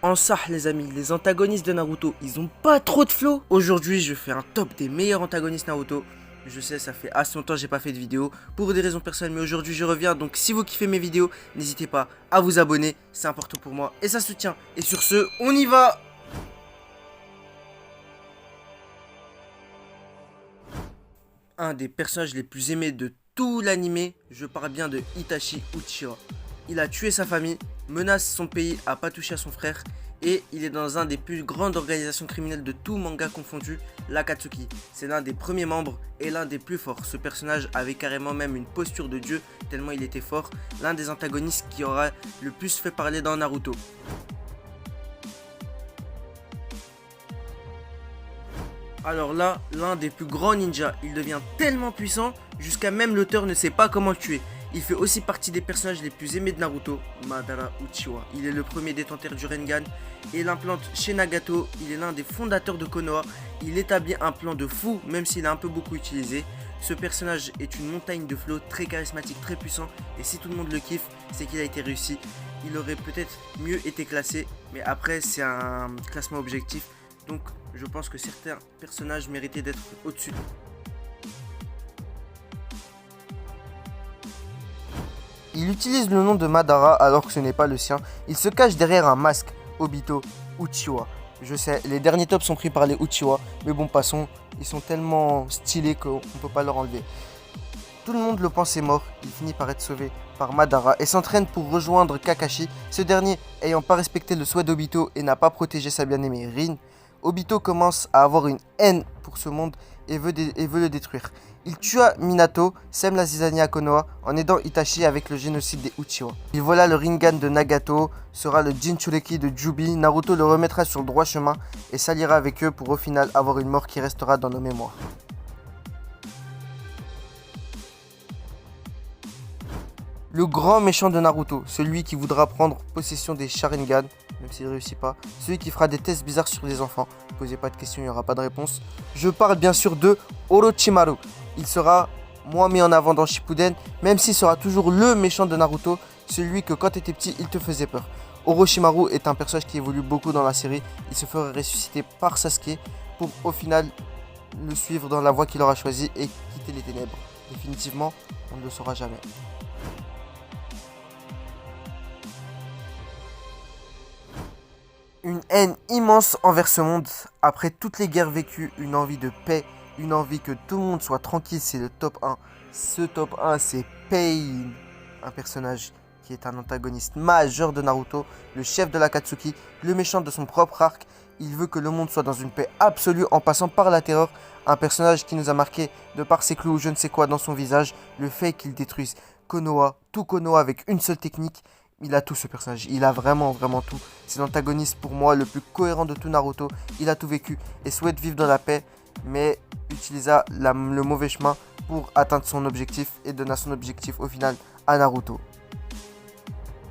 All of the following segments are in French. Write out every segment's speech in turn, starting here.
En ça, les amis, les antagonistes de Naruto, ils ont pas trop de flow. Aujourd'hui, je fais un top des meilleurs antagonistes Naruto. Je sais, ça fait assez longtemps que j'ai pas fait de vidéo pour des raisons personnelles, mais aujourd'hui je reviens. Donc si vous kiffez mes vidéos, n'hésitez pas à vous abonner, c'est important pour moi et ça soutient. Et sur ce, on y va. Un des personnages les plus aimés de tout l'anime, je parle bien de Itachi Uchiha. Il a tué sa famille, menace son pays à pas toucher à son frère et il est dans un des plus grandes organisations criminelles de tout manga confondu, l'Akatsuki. C'est l'un des premiers membres et l'un des plus forts. Ce personnage avait carrément même une posture de dieu tellement il était fort, l'un des antagonistes qui aura le plus fait parler dans Naruto. Alors là, l'un des plus grands ninjas, il devient tellement puissant jusqu'à même l'auteur ne sait pas comment le tuer. Il fait aussi partie des personnages les plus aimés de Naruto, Madara Uchiha. Il est le premier détenteur du Rinnegan et l'implante chez Nagato. Il est l'un des fondateurs de Konoha. Il établit un plan de fou, même s'il est un peu beaucoup utilisé. Ce personnage est une montagne de flow, très charismatique, très puissant. Et si tout le monde le kiffe, c'est qu'il a été réussi. Il aurait peut-être mieux été classé, mais après c'est un classement objectif. Donc je pense que certains personnages méritaient d'être au-dessus. Il utilise le nom de Madara alors que ce n'est pas le sien. Il se cache derrière un masque, Obito Uchiha. Je sais, les derniers tops sont pris par les Uchiha, mais bon, passons, ils sont tellement stylés qu'on ne peut pas leur enlever. Tout le monde le pensait mort, il finit par être sauvé par Madara et s'entraîne pour rejoindre Kakashi. Ce dernier ayant pas respecté le souhait d'Obito et n'a pas protégé sa bien-aimée Rin, Obito commence à avoir une haine pour ce monde et veut le détruire. Il tua Minato, sème la zizanie à Konoha en aidant Itachi avec le génocide des Uchiha. Il vola le Rinnegan de Nagato, sera le Jinchuriki de Jubi. Naruto le remettra sur le droit chemin et s'alliera avec eux pour au final avoir une mort qui restera dans nos mémoires. Le grand méchant de Naruto, celui qui voudra prendre possession des Sharingan, même s'il ne réussit pas, celui qui fera des tests bizarres sur les enfants. Ne posez pas de questions, il n'y aura pas de réponse. Je parle bien sûr de Orochimaru. Il sera moins mis en avant dans Shippuden, même s'il sera toujours le méchant de Naruto, celui que quand tu étais petit, il te faisait peur. Orochimaru est un personnage qui évolue beaucoup dans la série. Il se fera ressusciter par Sasuke pour au final le suivre dans la voie qu'il aura choisie et quitter les ténèbres. Définitivement, on ne le saura jamais. Une haine immense envers ce monde. Après toutes les guerres vécues, une envie de paix, une envie que tout le monde soit tranquille, c'est le top 1. Ce top 1, c'est Pain, un personnage qui est un antagoniste majeur de Naruto, le chef de l'Akatsuki, le méchant de son propre arc. Il veut que le monde soit dans une paix absolue en passant par la terreur. Un personnage qui nous a marqué de par ses clous ou je ne sais quoi dans son visage, le fait qu'il détruise Konoha, tout Konoha avec une seule technique. Il a tout ce personnage, il a vraiment tout. C'est l'antagoniste pour moi le plus cohérent de tout Naruto. Il a tout vécu et souhaite vivre dans la paix, mais utilisa le mauvais chemin pour atteindre son objectif et donna son objectif au final à Naruto.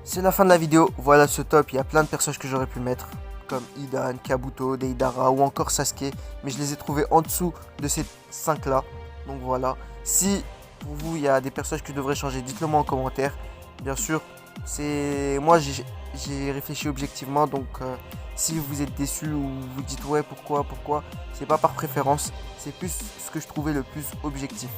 C'est la fin de la vidéo, voilà ce top, il y a plein de personnages que j'aurais pu mettre, comme Hidan, Kabuto, Deidara ou encore Sasuke, mais je les ai trouvés en dessous de ces 5 là. Donc voilà, si pour vous il y a des personnages que je devrais changer, dites-le moi en commentaire. Bien sûr, moi j'ai réfléchi objectivement, donc si vous êtes déçu ou vous dites ouais pourquoi, c'est pas par préférence, c'est plus ce que je trouvais le plus objectif.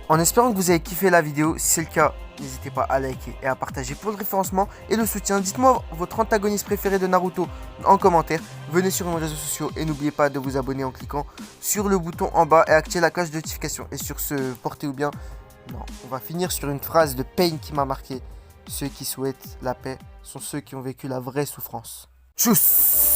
En espérant que vous avez kiffé la vidéo, si c'est le cas, n'hésitez pas à liker et à partager pour le référencement et le soutien. Dites-moi votre antagoniste préféré de Naruto en commentaire. Venez sur nos réseaux sociaux et n'oubliez pas de vous abonner en cliquant sur le bouton en bas et activer la cloche de notification. Et sur ce, portez-vous bien. Non, on va finir sur une phrase de Pain qui m'a marqué. Ceux qui souhaitent la paix sont ceux qui ont vécu la vraie souffrance. Tchuss!